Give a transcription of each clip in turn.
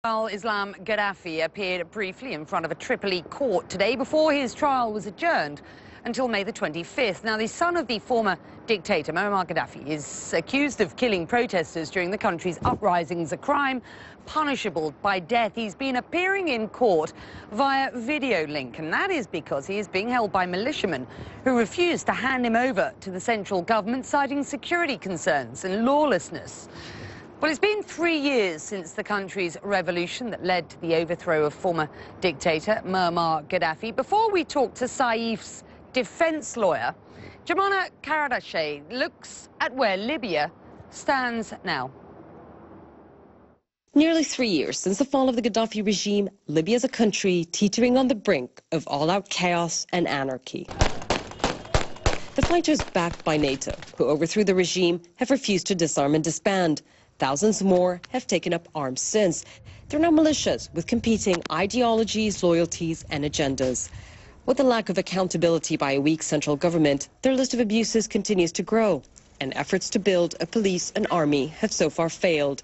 Well, Islam Gaddafi appeared briefly in front of a Tripoli court today before his trial was adjourned until May the 25th. Now, the son of the former dictator, Muammar Gaddafi, is accused of killing protesters during the country's uprisings, a crime punishable by death. He's been appearing in court via video link, and that is because he is being held by militiamen who refused to hand him over to the central government, citing security concerns and lawlessness. Well, it's been 3 years since the country's revolution that led to the overthrow of former dictator Muammar Gaddafi. Before we talk to Saif's defense lawyer, Jumana Karadashe looks at where Libya stands now. Nearly 3 years since the fall of the Gaddafi regime, Libya is a country teetering on the brink of all-out chaos and anarchy. The fighters backed by NATO, who overthrew the regime, have refused to disarm and disband. Thousands more have taken up arms since. They're now militias with competing ideologies, loyalties and agendas. With the lack of accountability by a weak central government, their list of abuses continues to grow, and efforts to build a police and army have so far failed.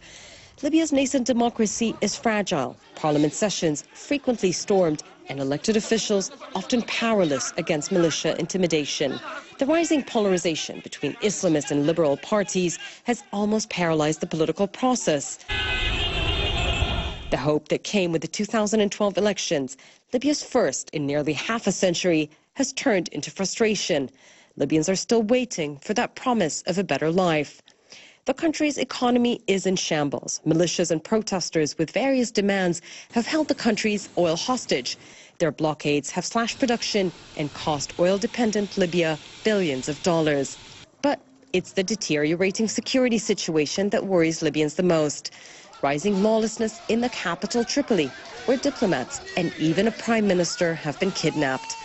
Libya's nascent democracy is fragile, parliament sessions frequently stormed, and elected officials often powerless against militia intimidation. The rising polarization between Islamist and liberal parties has almost paralyzed the political process. The hope that came with the 2012 elections, Libya's first in nearly half a century, has turned into frustration. Libyans are still waiting for that promise of a better life. The country's economy is in shambles. Militias and protesters with various demands have held the country's oil hostage. Their blockades have slashed production and cost oil-dependent Libya billions of dollars. But it's the deteriorating security situation that worries Libyans the most. Rising lawlessness in the capital, Tripoli, where diplomats and even a prime minister have been kidnapped.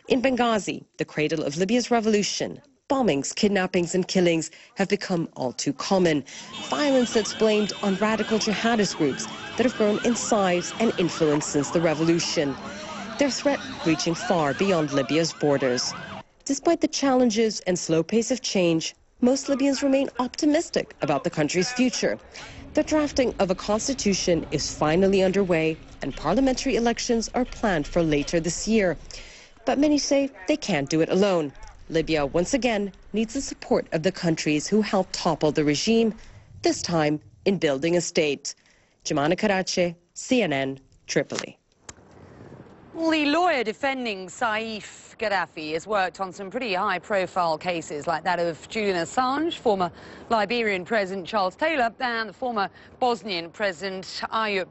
In Benghazi, the cradle of Libya's revolution, bombings, kidnappings and killings have become all too common. Violence that's blamed on radical jihadist groups that have grown in size and influence since the revolution. Their threat reaching far beyond Libya's borders. Despite the challenges and slow pace of change, most Libyans remain optimistic about the country's future. The drafting of a constitution is finally underway, and parliamentary elections are planned for later this year. But many say they can't do it alone. Libya, once again, needs the support of the countries who helped topple the regime, this time in building a state. Jumana Karadashe, CNN, Tripoli. Well, the lawyer defending Saif Gaddafi has worked on some pretty high-profile cases like that of Julian Assange, former Liberian President Charles Taylor, and the former Bosnian President Ayub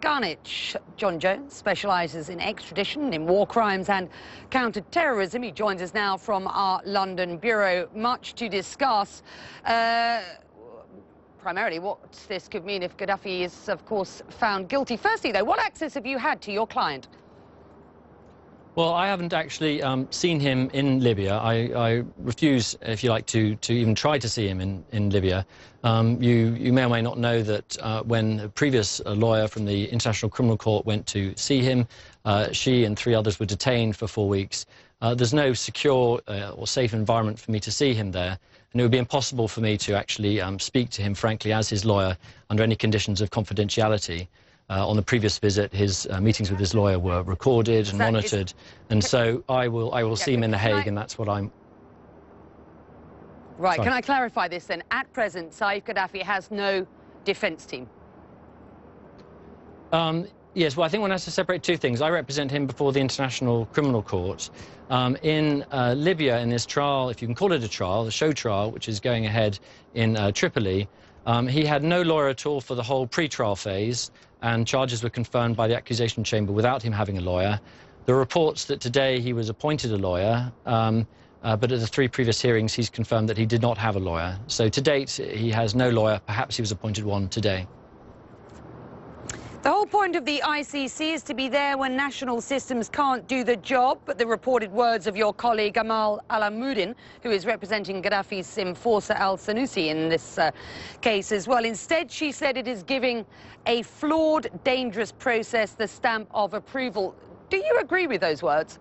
Garnich. John Jones specialises in extradition, in war crimes and counter-terrorism. He joins us now from our London bureau. Much to discuss. Primarily what this could mean if Gaddafi is, of course, found guilty. Firstly, though, what access have you had to your client? Well, I haven't actually seen him in Libya. I refuse, if you like, to even try to see him in Libya. You may or may not know that when a previous lawyer from the International Criminal Court went to see him, she and 3 others were detained for 4 weeks. There's no secure or safe environment for me to see him there, and it would be impossible for me to actually speak to him, frankly, as his lawyer, under any conditions of confidentiality. On the previous visit, his meetings with his lawyer were recorded and monitored, and so I will see him in The Hague, and that's what I'm... Right, can I clarify this then? At present, Saif Gaddafi has no defence team. Yes, well, I think one has to separate 2 things. I represent him before the International Criminal Court. In Libya, in this trial, if you can call it a trial, the show trial, which is going ahead in Tripoli, he had no lawyer at all for the whole pre-trial phase, and charges were confirmed by the accusation chamber without him having a lawyer. There are reports that today he was appointed a lawyer, but at the 3 previous hearings he's confirmed that he did not have a lawyer. So to date he has no lawyer. Perhaps he was appointed one today. The whole point of the ICC is to be there when national systems can't do the job, but the reported words of your colleague Amal Alamuddin, who is representing Gaddafi's enforcer al-Sanusi in this case as well. Instead, she said it is giving a flawed, dangerous process the stamp of approval. Do you agree with those words?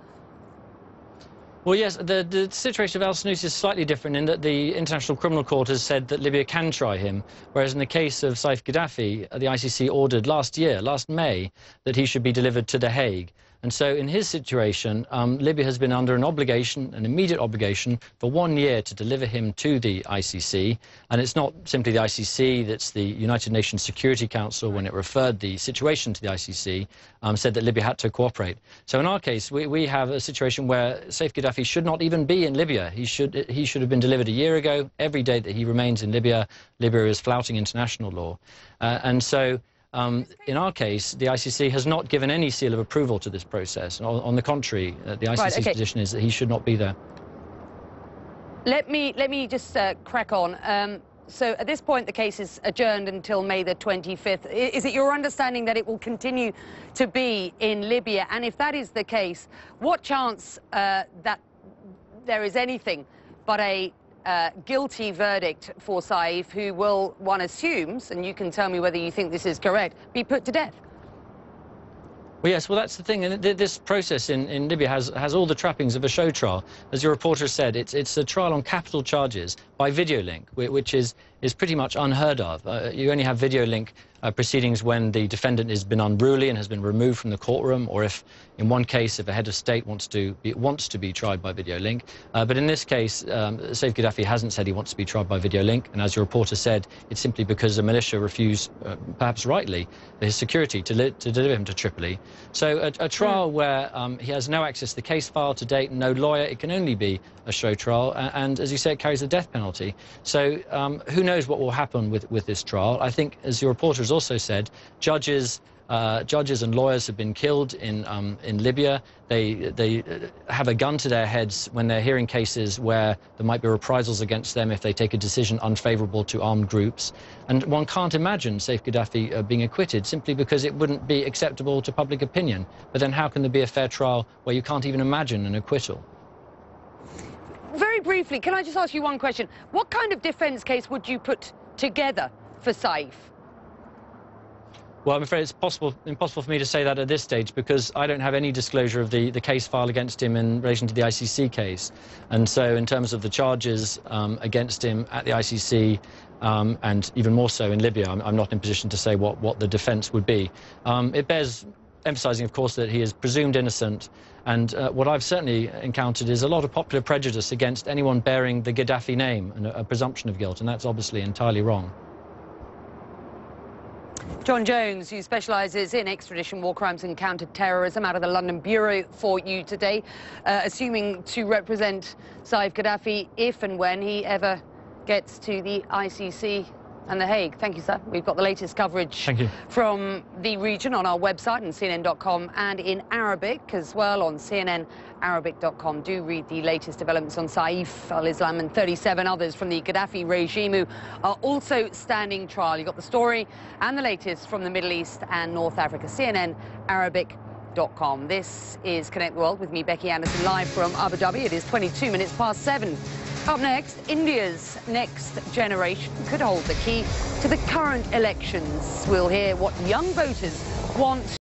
Well, yes, the situation of al-Senussi is slightly different in that the International Criminal Court has said that Libya can try him, whereas in the case of Saif Gaddafi, the ICC ordered last May, that he should be delivered to The Hague. And so in his situation, Libya has been under an obligation, an immediate obligation, for 1 year to deliver him to the ICC. And it's not simply the ICC, that's the United Nations Security Council, when it referred the situation to the ICC, said that Libya had to cooperate. So in our case, we have a situation where Saif Gaddafi should not even be in Libya. He should have been delivered a year ago. Every day that he remains in Libya, Libya is flouting international law. And so in our case, the ICC has not given any seal of approval to this process. On the contrary, the ICC's position is that he should not be there. Let me just crack on. So at this point, the case is adjourned until May the 25th. Is it your understanding that it will continue to be in Libya? And if that is the case, what chance that there is anything but a guilty verdict for Saif, who will, one assumes, and you can tell me whether you think this is correct, be put to death? Well, yes, well, that's the thing. And this process in Libya has all the trappings of a show trial. As your reporter said, it's a trial on capital charges by video link, which is pretty much unheard of. You only have video link proceedings when the defendant has been unruly and has been removed from the courtroom, or if, in one case, if a head of state wants to be tried by video link. But in this case, Saif Gaddafi hasn't said he wants to be tried by video link, and as your reporter said, it's simply because the militia refused, perhaps rightly, his security to deliver him to Tripoli. So a trial where he has no access to the case file to date, no lawyer, it can only be a show trial, and as you say, it carries a death penalty. So who knows what will happen with this trial? I think, as your reporter has also said, judges and lawyers have been killed in Libya. They have a gun to their heads when they're hearing cases where there might be reprisals against them if they take a decision unfavorable to armed groups. And one can't imagine Saif Gaddafi being acquitted simply because it wouldn't be acceptable to public opinion. But then how can there be a fair trial where you can't even imagine an acquittal? Very briefly, can I just ask you one question? What kind of defence case would you put together for Saif? Well, I'm afraid it's impossible for me to say that at this stage, because I don't have any disclosure of the case file against him in relation to the ICC case. And so in terms of the charges against him at the ICC, and even more so in Libya, I'm not in a position to say what the defence would be. It bears emphasising, of course, that he is presumed innocent. And what I've certainly encountered is a lot of popular prejudice against anyone bearing the Gaddafi name and a presumption of guilt, and that's obviously entirely wrong. John Jones, who specialises in extradition, war crimes and counter-terrorism, out of the London Bureau for you today, assuming to represent Saif Gaddafi if and when he ever gets to the ICC and The Hague. Thank you, sir. We've got the latest coverage from the region on our website and CNN.com, and in Arabic as well on CNNArabic.com. Do read the latest developments on Saif al-Islam and 37 others from the Gaddafi regime who are also standing trial. You've got the story and the latest from the Middle East and North Africa. CNNArabic.com. This is Connect World with me, Becky Anderson, live from Abu Dhabi. It is 22 minutes past 7. Up next, India's next generation could hold the key to the current elections. We'll hear what young voters want